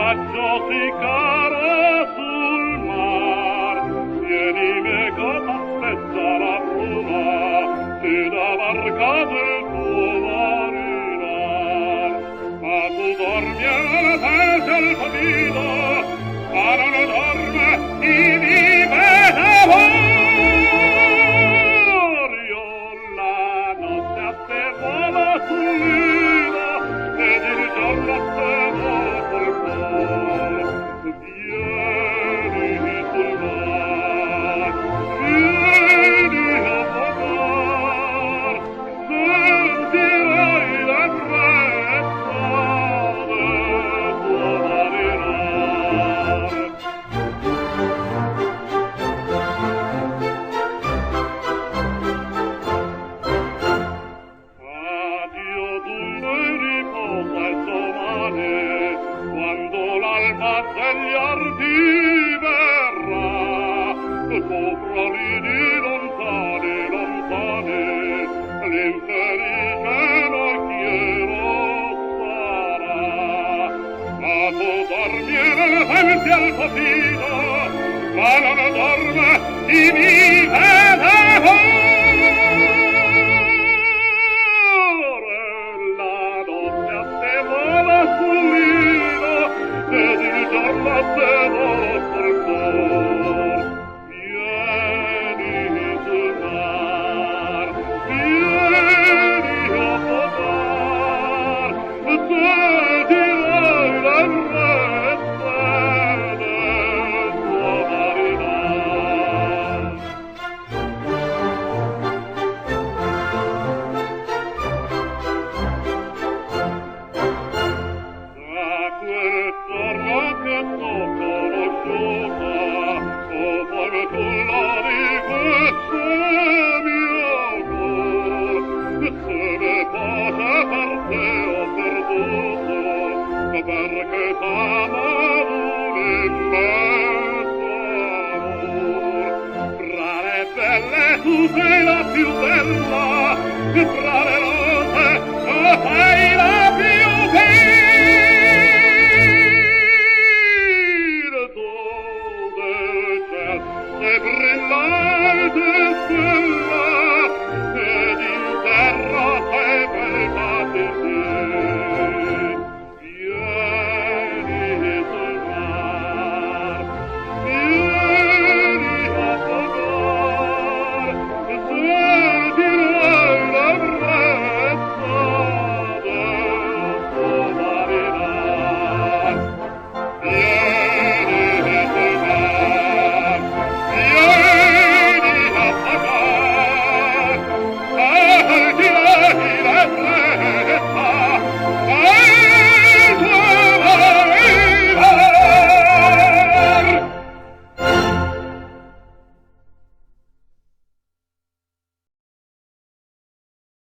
raggio si caro sul mar, tienimi che t'aspetta la pruma, se da barcato il tuo marinar. Ma tu dormi alla testa il papito, ma non dorme chi vive d'amor. Io la notte a te volo sul nido, ed il giorno a te volo col cuore. Vieni sul mar, vieni a vogare, sentirai la brezza del tuo marinar. Addio dunque riposa il domani, quando l'alba degli arti verrà, sopra lidi lontani, lontani, l'infelice nocchiero sarà. Ma tu dormi e non pensi al papito, ma non dorme chi vive d'amor. La notte a te vola sul nido, ed il giorno a te vola sul cuore. Vieni sul mar, vieni a vogare, sentirai la brezza del tuo marinar. Da quel giorno che t'ho conosciuta, oh fanciulla di questo mio cor, se ne pace per te ho perduto, perché t'amo un immenso amor. Tra le belle tu sei la più bella, tra